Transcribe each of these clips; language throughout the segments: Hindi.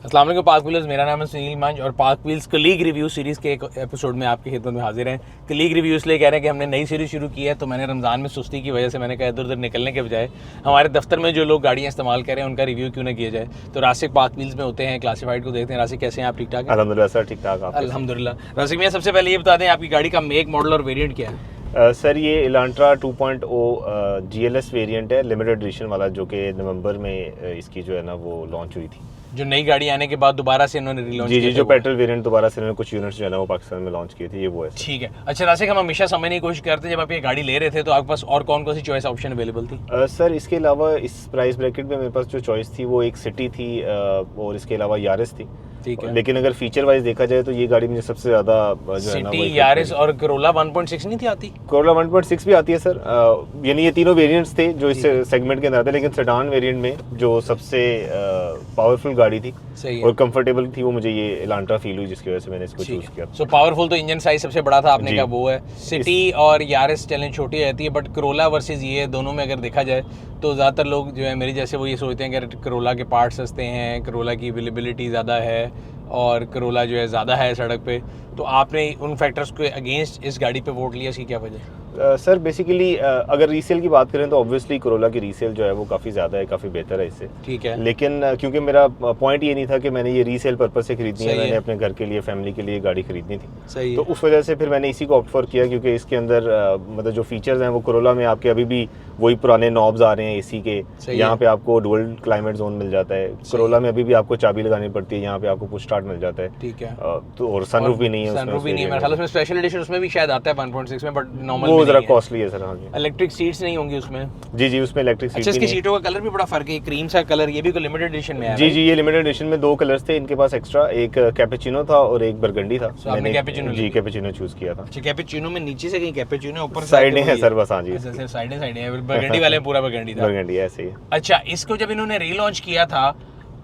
अस्सलाम वालेकुम पार्क व्हील्स, मेरा नाम है सुनील मंज और park wheels colleague review series के एक एपिसोड में आपकी खिदमत में हाजिर हैं। कलीग रिव्यू इसलिए कह रहे हैं कि हमने नई सीरीज़ शुरू की है, तो मैंने रमज़ान में सुस्ती की वजह से मैंने कहा इधर उधर निकलने के बजाय हमारे दफ्तर में जो लोग गाड़ियाँ इस्तेमाल कर रहे हैं उनका रिव्यू क्यों ना किया जाए। तो रासिक पार्क व्हील्स में होते हैं, क्लासिफाइड को देखते हैं। रासिक कैसे हैं आप? ठीक ठाक? अल्हम्दुलिल्लाह सर, ठीक ठाक। आप? अल्हम्दुलिल्लाह। रासिक भैया सबसे पहले ये बता दें आपकी गाड़ी का मेक, मॉडल और वेरिएंट क्या है? सर ये इलांट्रा 2.0 GLS वेरिएंट है, लिमिटेड एडिशन वाला, जो कि नवंबर में इसकी जो है ना वो लॉन्च हुई थी। जो नई गाड़ी आने के बाद दोबारा से इन्होंने रीलॉन्च जी, जो पेट्रोल वेरिएंट दोबारा से इन्होंने कुछ यूनिट्स जो है ना वो पाकिस्तान में लॉन्च किए थे, ये वो है। ठीक है। अच्छा रासिक, हम हमेशा समझने की कोशिश करते हैं जब आप ये गाड़ी ले रहे थे तो आपके पास और कौन कौन सी चॉइस ऑप्शन अवेलेबल थी? सर इसके अलावा इस प्राइस ब्रैकेट में मेरे पास जो चॉइस थी वो एक सिटी थी और इसके अलावा यारिस थी। ठीक है। लेकिन अगर फीचर वाइज देखा जाए तो ये गाड़ी मुझे सबसे ज्यादा जो है ना सिटी, यारिस और करोला 1.6 नहीं थी आती? कोरोला 1.6 भी आती है सर। यानी ये तीनों वेरिएंट्स थे जो इस सेगमेंट के अंदर आते हैं, लेकिन सेडान वेरिएंट में जो सबसे पावरफुल गाड़ी थी सही है और कंफर्टेबल थी वो मुझे ये इलांट्रा फील हुई, जिसकी वजह से मैंने इसको चूज किया। सो पावरफुल तो इंजन साइज सबसे बड़ा था, आपने कहा वो है। सिटी और यारिस चैलेंज छोटी रहती है, बट करोला वर्सेस ये दोनों में अगर देखा जाए तो ज़्यादातर लोग जो है मेरे जैसे वो ये सोचते हैं कि करोला के पार्ट सस्ते हैं, करोला की अवेलेबिलिटी ज़्यादा है और करोला जो है ज़्यादा है सड़क पे। तो आपने उन फैक्टर्स के अगेंस्ट इस गाड़ी पे वोट लिया, इसकी क्या वजह? सर बेसिकली अगर रीसेल की बात करें तो ऑब्वियसली करोला की रीसेल जो है वो काफ़ी ज़्यादा है, काफ़ी बेहतर है इससे। ठीक है। लेकिन क्योंकि मेरा पॉइंट ये नहीं था कि मैंने ये रीसेल पर्पस से खरीदनी है, मैंने अपने घर के लिए, फैमिली के लिए गाड़ी खरीदनी थी। सही तो उस वजह से फिर मैंने इसी को ऑप्ट फॉर किया, क्योंकि इसके अंदर मतलब जो फीचर्स हैं वो करोला में आपके अभी भी वही पुराने नॉब्स आ रहे हैं एसी के। यहाँ पे आपको डुअल क्लाइमेट जोन मिल जाता है। करोला में अभी भी आपको चाबी लगानी पड़ती है, यहाँ पे आपको पुश स्टार्ट मिल जाता है। ठीक है। तो और सनरूफ भी नहीं है, सनरूफ भी नहीं है मेरे ख्याल में। स्पेशल एडिशन उसमें भी शायद आता है 1.6 में, बट नॉर्मल वो जरा कॉस्टली है सर। हाँ जी। इलेक्ट्रिक सीट्स नहीं होंगी उसमें? जी, उसमें इलेक्ट्रिक सीट। अच्छा, इसकी सीटों का कलर भी बड़ा फर्क है, क्रीम सा कलर, ये भी कोई लिमिटेड एडिशन में है? जी, ये लिमिटेड एडिशन में 2 कलर्स थे इनके पास एक्स्ट्रा, एक कैपेचिनो था और एक बरगंडी था। मैंने कैपेचिनो चूज किया था। अच्छा, कैपेचिनो में नीचे से कहीं कैपेचिनो ऊपर साइड है सर, बस। हाँ जी, साइड है। बरगंडी वाले पूरा बरगंडी था। बरगंडी ऐसे ही। अच्छा, इसको जब इन्होंने रीलॉन्च किया था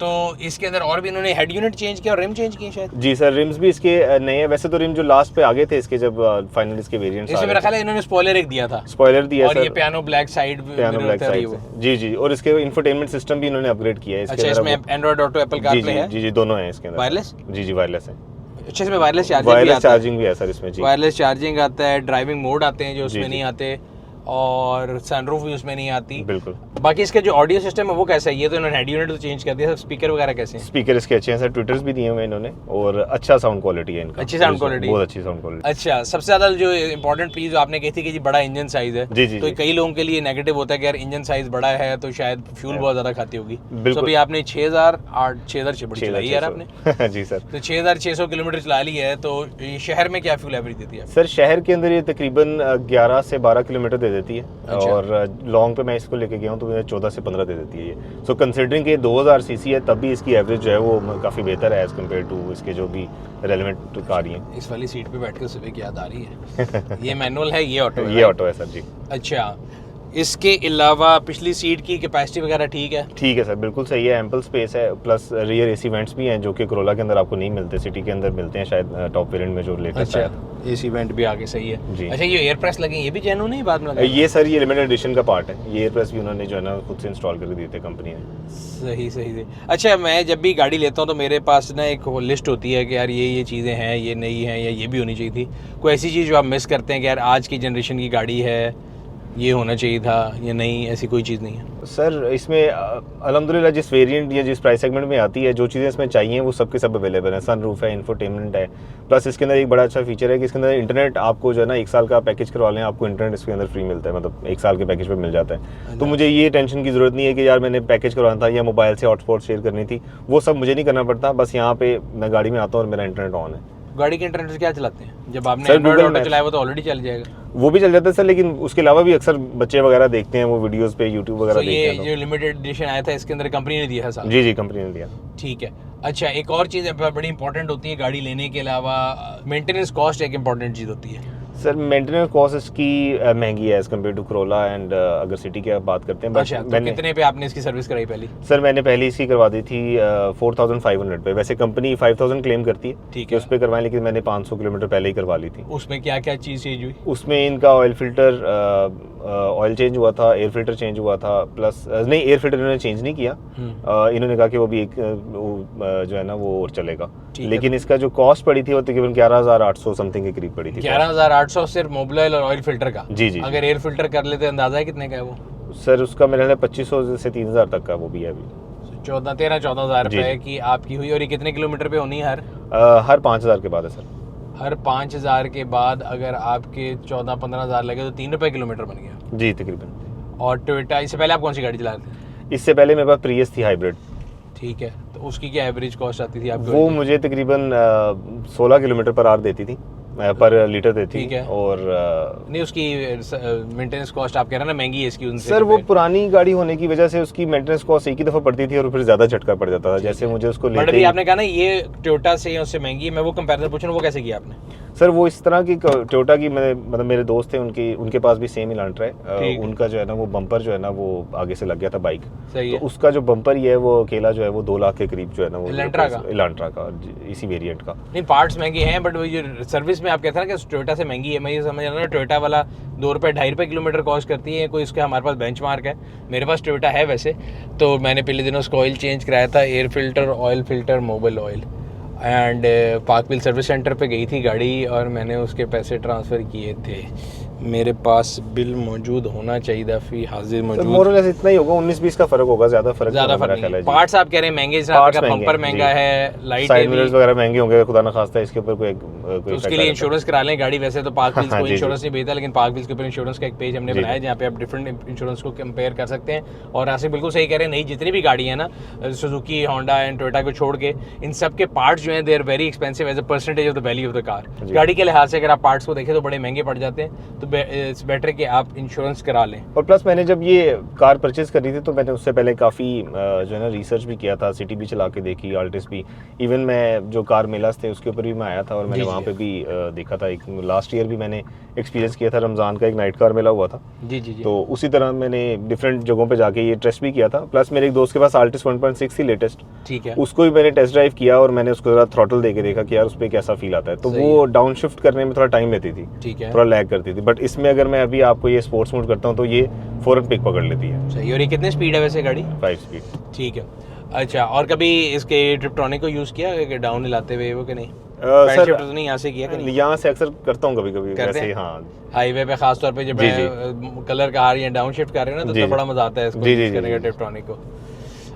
तो इसके अंदर और भी इन्होंने हेड यूनिट चेंज किया और रिम चेंज किए शायद? जी सर, रिम्स भी इसके नए हैं। वैसे तो रिम जो लास्ट पे आगे थे इसके, जब फाइनल इसके वेरिएंट्स इसमें मेरा ख्याल है इन्होंने स्पॉइलर एक दिया था। स्पॉइलर दिया और सर, ये पियानो ब्लैक साइड जी, और इसके इंफोटेनमेंट सिस्टम भी इन्होंने अपग्रेड किया है। अच्छा, इसमें एंड्रॉइड ऑटो, एप्पल कारप्ले है? जी, दोनों हैं इसके अंदर। वायरलेस? जी, वायरलेस है। अच्छा, इसमें वायरलेस चार्जिंग भी है सर इसमें। जी, वायरलेस चार्जिंग आता है, ड्राइविंग मोड आते हैं जो उसमें नहीं आते, और सनरूफ भी उसमें नहीं आती। बिल्कुल। बाकी इसका जो ऑडियो सिस्टम है वो कैसा है? ये तो इन्होंने हेड यूनिट तो चेंज कर दिया, स्पीकर वगैरह कैसे हैं? स्पीकर इसके अच्छे हैं सर, ट्विटर्स भी दिए हुए इन्होंने और अच्छा साउंड क्वालिटी है इनका। अच्छी साउंड क्वालिटी, बहुत अच्छी साउंड क्वालिटी। अच्छा, सबसे ज्यादा जो इंपॉर्टेंट चीज आपने कही थी कि जी बड़ा इंजन साइज है। जी, तो कई लोगों के लिए नेगेटिव होता है कि यार इंजन साइज बड़ा है तो शायद फ्यूल बहुत ज्यादा खाती होगी। तो अभी आपने 6000 बड़ी चलाई है यार आपने। जी सर। तो 6600 किलोमीटर चला ली है, तो शहर में क्या फ्यूल एवरेज देती है सर? शहर के अंदर ये तकरीबन 11 से 12 किलोमीटर दे देती है। अच्छा। और लॉन्ग पे मैं इसको लेके गया हूँ तो मुझे 14 से 15 दे देती है ये। सो कंसिडरिंग कि 2000 सीसी है, तब भी इसकी एवरेज जो है वो काफ़ी बेहतर है एज कम्पेयर टू इसके जो भी रेलेवेंट कार हैं। इस वाली सीट पे बैठ कर सुबह की याद आ रही है। ये मैनुअल है, ये ऑटो है? ये ऑटो है सर जी। अच्छा, इसके अलावा पिछली सीट की कैपेसिटी वगैरह ठीक है? ठीक है सर, बिल्कुल सही है, एम्पल स्पेस है, प्लस रियर एसी वेंट्स भी हैं जो कि करोला के अंदर आपको नहीं मिलते, सिटी के अंदर मिलते हैं शायद टॉप वेरिएंट में जो लेटेस्ट है। एसी वेंट भी आगे सही है जी। अच्छा, ये एयर प्रेस लगे, ये भी जेन्युइन है? बाद में लगा ये सर, ये लिमिटेड एडिशन का पार्ट है। ये एयर प्रेस भी उन्होंने जो है ना खुद से इंस्टॉल करके दिए थे कंपनी ने। सही। अच्छा, मैं जब भी गाड़ी लेता हूँ तो मेरे पास ना एक लिस्ट होती है कि यार ये चीज़ें हैं, ये नहीं है, या ये भी होनी चाहिए थी। कोई ऐसी चीज़ जो आप मिस करते हैं कि यार आज की जनरेशन की गाड़ी है, ये होना चाहिए था, या नहीं, ऐसी कोई चीज़ नहीं है? सर इसमें अल्हम्दुलिल्लाह जिस वेरिएंट या जिस प्राइस सेगमेंट में आती है, जो चीज़ें इसमें चाहिए वो सब के सब अवेलेबल है। सनरूफ है, इंफोटेनमेंट है, प्लस इसके अंदर एक बड़ा अच्छा फीचर है कि इसके अंदर इंटरनेट आपको जो है ना 1 साल का पैकेज करवा लें, आपको इंटरनेट इसके अंदर फ्री मिलता है, मतलब 1 साल के पैकेज पे मिल जाता है। तो मुझे ये टेंशन की ज़रूरत नहीं है कि यार मैंने पैकेज करवाना था या मोबाइल से हॉटस्पॉट शेयर करनी थी, वो सब मुझे नहीं करना पड़ता। बस यहाँ पे मैं गाड़ी में आता हूँ और मेरा इंटरनेट ऑन है। गाड़ी के इंटरनेट से क्या चलाते हैं? जब आपने एंड्रॉइड ऑटो चलाया वो तो ऑलरेडी चल जाएगा। वो भी चल जाता है सर, लेकिन उसके अलावा भी अक्सर बच्चे वगैरह देखते हैं वो वीडियोस पे, यूट्यूब वगैरह देखते हैं। ये जो लिमिटेड एडिशन आया था इसके अंदर कंपनी ने दिया था? जी, कंपनी ने दिया। ठीक है। अच्छा, एक और चीज़ बड़ी इंपॉर्टेंट होती है गाड़ी लेने के अलावा, मेंटेनेंस कॉस्ट एक इंपॉर्टेंट चीज़ होती है। सर मेंटेनेंस कॉस्ट इसकी महंगी है as compare to Corolla and अगर सिटी की आप बात करते हैं। अच्छा, तो कितने पे आपने इसकी सर्विस कराई पहली? सर मैंने पहले इसकी करवा दी थी 4500 पे। वैसे कंपनी 5000 क्लेम करती है, ठीक है, उस पर करवाएं, लेकिन मैंने 500 किलोमीटर पहले ही करवा ली थी। उसमें क्या क्या चीज़ चेंज हुई? उसमें इनका ऑयल फिल्टर ऑयल चेंज हुआ था, एयर फिल्टर चेंज हुआ था, प्लस नहीं एयर फिल्टर इन्होंने चेंज नहीं किया। इन्होंने कहा कि वो भी एक जो है ना वो और चलेगा, लेकिन इसका जो कॉस्ट पड़ी थी वो तकरीबन 11,800 समथिंग के करीब पड़ी थी। 11,800 सिर्फ मोबिल ऑयल और ऑयल फिल्टर का? जी जी। अगर एयर फिल्टर कर लेते अंदाजा है कितने का है वो? सर उसका मेरे ख्याल 2500 से 3,000 तक का वो भी है अभी। 14,000 रुपए की आपकी हुई। और ये कितने किलोमीटर पे होनी है? हर 5,000 के बाद है सर। हर 5,000 के बाद अगर आपके 14-15,000 लगे तो 3 रुपए किलोमीटर बन गया जी तकरीबन। और टोयोटा, इससे पहले आप कौन सी गाड़ी चला रहे थे? इससे पहले मेरे पास प्रियस थी हाइब्रिड। ठीक है, तो उसकी क्या एवरेज कॉस्ट आती थी आपकी? वो मुझे तकरीबन 16 किलोमीटर पर आवर देती थी, पर लीटर देती। ठीक है। और नहीं, उसकी मेंटेनेंस कॉस्ट आप कह रहे हैं ना महंगी है इसकी उनसे? सर वो पुरानी गाड़ी होने की वजह से उसकी मेंटेनेंस कॉस्ट एक ही दफा पड़ती थी और फिर ज्यादा झटका पड़ जाता था। जैसे मुझे उसको बट लेते अभी ही आपने कहा ना ये टोयोटा से या उससे महंगी है, मैं वो कंपैरिजन पूछ रहा हूं, वो कैसे किया आपने? सर वो इस तरह की टोयोटा की, मैंने मतलब मेरे दोस्त थे उनके पास भी सेम इलांट्रा है। उनका जो है ना वो बम्पर जो है ना वो आगे से लग गया था बाइक, सही तो है। उसका जो बम्पर ही है वो अकेला जो है वो 2 लाख के करीब जो है ना वो इलांट्रा का इसी वेरिएंट का। नहीं, पार्ट्स महंगे हैं बट वो ये सर्विस में आप कहते हैं ना कि टोयोटा से महंगी है, मैं ये समझ रहा हूँ टोयोटा वाला 2 रुपये 2.5 रुपये किलोमीटर कॉस्ट करती है कोई, इसका हमारे पास बेंचमार्क है। मेरे पास टोयोटा है वैसे, तो मैंने पिछले दिनों उसका ऑयल चेंज कराया था, air filter, oil filter, mobil oil, and Parkville service centre पे गई थी गाड़ी और मैंने उसके पैसे ट्रांसफ़र किए थे। मेरे पास बिल मौजूद होना चाहिए, फी हाजिर मौजूद। मोरलेस इतना ही होगा, 19-20 का फर्क होगा, ज्यादा फर्क नहीं है। पार्ट्स आप कह रहे हैं महंगे, बम्पर महंगा है, लाइट साइड मिरर्स वगैरह महंगे होंगे, खुदा ना खास्ता इसके ऊपर कोई तो उसके लिए इंश्योरेंस करा लें गाड़ी। वैसे तो पार्क व्हील्स को इंश्योरेंस नहीं भेजता, लेकिन पार्क व्हील्स के ऊपर इंश्योरेंस का एक पेज हमने बनाया है जहाँ पे आप डिफरेंट इंश्योरेंस को कंपेयर कर सकते हैं। और ऐसे बिल्कुल सही कह रहे हैं, नहीं जितनी भी गाड़ी है ना सुजुकी, होंडा एंड टोयोटा को छोड़ के, इन सब के पार्ट्स जो हैं they are very expensive as a percentage of the value of the car. गाड़ी के लिहाज से अगर आप पार्ट्स को देखें तो बड़े महंगे पड़ जाते हैं, तो इट्स बेटर कि आप इंश्योरेंस करा लें। और प्लस मैंने जब ये कार परचेज करी थी तो मैंने उससे पहले काफ़ी जो है ना रिसर्च भी किया था, सिटी भी चला के देखी, अल्टिस भी, इवन मैं जो कार मेलास थे उसके ऊपर भी मैं आया था और मैंने वहाँ पे भी देखा था। एक लास्ट ईयर भी मैंने एक्सपीरियंस किया था, रमज़ान का एक नाइट कार मेला हुआ था। जी जी जी। तो उसी तरह मैंने डिफरेंट जगहों पे जाके ये टेस्ट भी किया था। प्लस मेरे एक दोस्त के पास अल्टिस 1.6 थी लेटेस्ट, ठीक है, उसको भी मैंने टेस्ट ड्राइव किया और मैंने उसको ज़रा थ्रॉटल दे के देखा कि यार उस पर कैसा फील आता है। तो वो डाउन शिफ्ट करने में थोड़ा टाइम लेती थी, ठीक है, थोड़ा लैग करती थी, बट इसमें अगर मैं अभी आपको ये स्पोर्ट्स मोड करता हूँ तो ये फौरन पिक पकड़ लेती है। सही। और ये कितने स्पीड है वैसे गाड़ी? 5 स्पीड। ठीक है। अच्छा, और कभी इसके ट्रिप्टॉनिक को यूज़ किया कि डाउन हिलाते हुए वो कि नहीं? सर तो नहीं यहाँ से किया? यहाँ से अक्सर करता हूँ कभी कभी वैसे ही। हाँ, हाईवे पे खास तौर पे जब कलर का या डाउन शिफ्ट कर रहे हो ना तो बड़ा मजा आता है इसको यूज करने का, ट्रिप्टॉनिक को।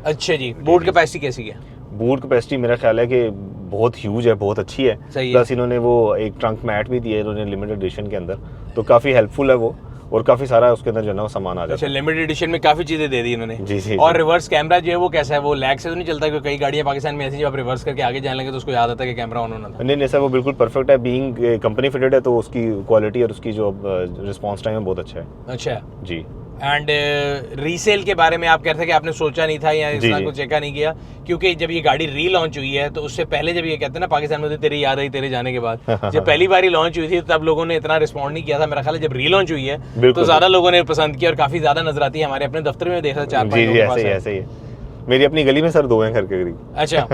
अच्छा जी, बूट कैपेसिटी कैसी है? बूट कैपेसिटी मेरा ख्याल है कि बहुत ह्यूज है, बहुत अच्छी है। प्लस इन्होंने वो एक ट्रंक मैट भी दिया है इन्होंने लिमिटेड एडिशन के अंदर, तो काफ़ी हेल्पफुल है वो, और काफ़ी सारा उसके अंदर जो है ना वो सामान आ जाता है। अच्छा, लिमिटेड एडिशन में काफ़ी चीज़ें दे दी इन्होंने। जी जी। और रिवर्स कैमरा जो है वो कैसा है? वो लैग से तो नहीं चलता? क्योंकि कई गाड़ियाँ पाकिस्तान में ऐसी जब आप रिवर्स करके आगे जाने लगे तो उसको याद आता है कि कैमरा ऑन होना था। नहीं सर, वो बिल्कुल परफेक्ट है, बीइंग कंपनी फिटेड है तो उसकी क्वालिटी और उसकी जो रिस्पॉन्स टाइम है बहुत अच्छा है। अच्छा जी। एंड रीसेल के बारे में आप कहते हैं कि आपने सोचा नहीं था या इस तरह कुछ चेका नहीं किया? क्योंकि जब ये गाड़ी री लॉन्च हुई है तो उससे पहले जब ये कहते हैं ना पाकिस्तान में, तो तेरी याद आई तेरे जाने के बाद, जब पहली बार लॉन्च हुई थी तब लोगों ने इतना रिस्पॉन्ड नहीं किया था। मेरा ख्याल है जब री लॉन्च हुई है तो ज्यादा लोगों ने पसंद किया और काफी ज्यादा नजर आती है। हमारे अपने दफ्तर में देखा 4-5 लोगों के पास है। ऐसे ही है। मेरी अपनी गली में सर 2 हैं घर के करीब। अच्छा,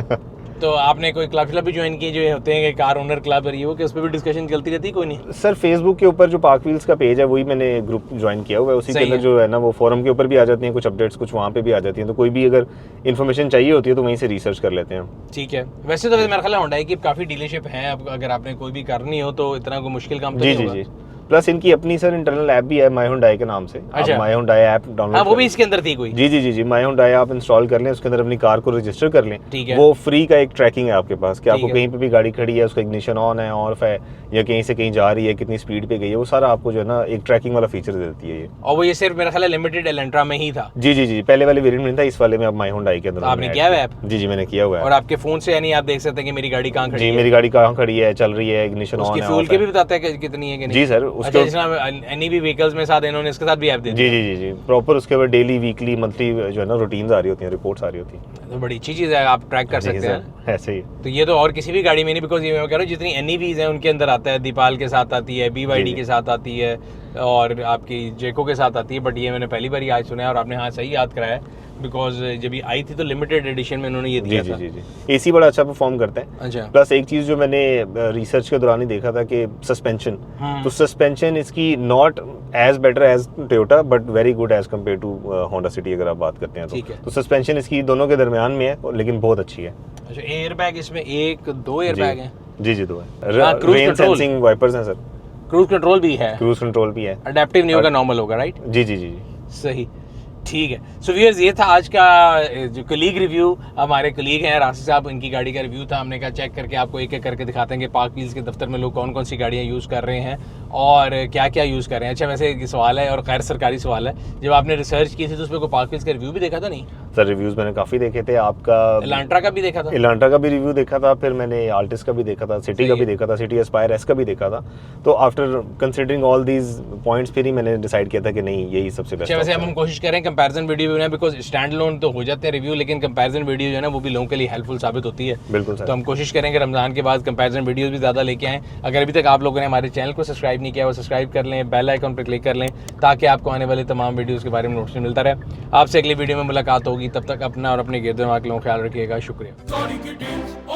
तो आपने कोई क्लब भी ज्वाइन किए जो होते हैं कार ओनर क्लब और ये वो, कि उस पर भी डिस्कशन चलती रहती है? कोई नहीं सर, फेसबुक के ऊपर जो पार्क व्हील्स का पेज है वही मैंने ग्रुप ज्वाइन किया हुआ है, उसी के अंदर जो है ना वो फोरम के ऊपर भी आ जाती हैं कुछ अपडेट्स, कुछ वहाँ पे भी आ जाती हैं, तो कोई भी अगर इन्फॉर्मेशन चाहिए होती है तो वहीं से रिसर्च कर लेते हैं। ठीक है। वैसे तो मेरा ख्याल है होंडा की काफ़ी डीलरशिप है, अगर आपने कोई भी करनी हो तो इतना कोई मुश्किल काम तो नहीं होगा। जी। प्लस इनकी अपनी सर इंटरनल ऐप भी है माई हुंडई के नाम से। अच्छा, माई हुंडई ऐप डाउनलोड। हाँ, वो भी इसके अंदर थी कोई? जी माई हुंडई आप इंस्टॉल कर लें, उसके अंदर अपनी कार को रजिस्टर कर लें। ठीक है। वो फ्री का एक ट्रैकिंग है आपके पास कि आपको कहीं पे भी गाड़ी खड़ी है, उसका इग्निशन ऑन है, ऑफ है, या कहीं से कहीं जा रही है, कितनी स्पीड पे गई है, वो सारा आपको जो है ना एक ट्रैकिंग वाला फीचर देती है ये। और वो ये सिर्फ मेरा ख्याल है लिमिटेड एलेंट्रा में ही था। जी, पहले वाले वेरिएंट में था, इस वाले में अब माई हुंडई के अंदर आपने किया हुआ है? जी मैंने किया हुआ है। और आपके फोन से यानी आप देख सकते हैं कि मेरी गाड़ी कहाँ खड़ी है? जी, मेरी गाड़ी कहाँ खड़ी है, चल रही है, इग्निशन ऑन है, फ्यूल की भी बताता है कितनी है कि नहीं? जी सर, उसके एनी भी व्हीकल्स में साथ इन्होंने इसके साथ भी ऐप दे दी। जी प्रॉपर उसके ऊपर डेली, वीकली, मंथली जो है ना रूटीन्स आ रही होती हैं, रिपोर्ट्स आ रही होती हैं। तो बड़ी अच्छी चीज़ है, आप ट्रैक कर सकते हैं ऐसे ही। तो ये तो और किसी भी गाड़ी में नहीं, बिकॉज ये मैं कह रहा हूँ जितनी एनईवीज हैं उनके अंदर आता है, दीपाल के साथ आती है, BYD के साथ आती है और आपकी जेको के साथ आती है, बट ये मैंने पहली बार आज सुना है और आपने हाँ सही याद कराया है। बिकॉज जब ये आई थी तो लिमिटेड एडिशन में उन्होंने ये दिया था। जी एसी बड़ा अच्छा परफॉर्म करता है। अच्छा। प्लस एक चीज़ जो मैंने रिसर्च के दौरान ही देखा था कि सस्पेंशन, तो सस्पेंशन इसकी not as better as Toyota but very good as compare to Honda City अगर आप बात करते हैं तो सस्पेंशन इसकी दोनों के दरमियान में है लेकिन बहुत अच्छी है। अच्छा, एयर बैग इसमें 1-2 एयर बैग हैं? जी 2 है। रेन सेंसिंग वाइपर्स हैं सर। क्रूज कंट्रोल भी है? क्रूज कंट्रोल भी है। अडेप्टिव नहीं होगा, नॉर्मल होगा, राइट? जी। सही, ठीक है। सो व्यूअर्स, ये था आज का जो कलीग रिव्यू। हमारे कलीग हैं राशि साहब, इनकी गाड़ी का रिव्यू था। हमने कहा चेक करके आपको एक एक करके दिखाते हैं कि पार्क व्हील्स के दफ्तर में लोग कौन कौन सी गाड़ियाँ यूज़ कर रहे हैं और क्या क्या यूज़ कर रहे हैं। अच्छा, वैसे एक सवाल है और खैर सरकारी सवाल है, जब आपने रिसर्च की थी तो उसमें कोई पार्क व्हील्स का रिव्यू भी देखा था? नहीं सर, रिव्यूज़ मैंने काफ़ी देखे थे। आपका एलांट्रा का भी देखा था? एलांट्रा का भी रिव्यू देखा था, फिर मैंने आल्टिस का भी देखा था, सिटी का भी देखा था, सिटी एस्पायर एस का भी देखा था। तो after considering all these points फिर ही मैंने डिसाइड किया था कि नहीं, यही सबसे बेस्ट। वैसे हम कोशिश करें कंपैरिजन वीडियो भी, बिकॉज स्टैंड लोन तो हो जाते हैं रिव्यू, लेकिन कंपैरिजन वीडियो जो है ना वो भी लोगों के लिए हेल्पफुल साबित होती है। बिल्कुल सर। तो हम कोशिश करेंगे रमजान के बाद कंपैरिजन वीडियोस भी ज़्यादा लेके आएँ। अगर अभी तक आप लोगों ने हमारे चैनल को सब्सक्राइब नहीं किया वो सब्सक्राइब कर लें, बेल आइकन पर क्लिक कर लें ताकि आपको आने वाले तमाम वीडियोस के बारे में नोटिफिकेशन मिलता रहे। आपसे अगली वीडियो में मुलाकात होगी, तब तक अपना और अपने गिरद दिमाग का ख्याल रखिएगा। शुक्रिया।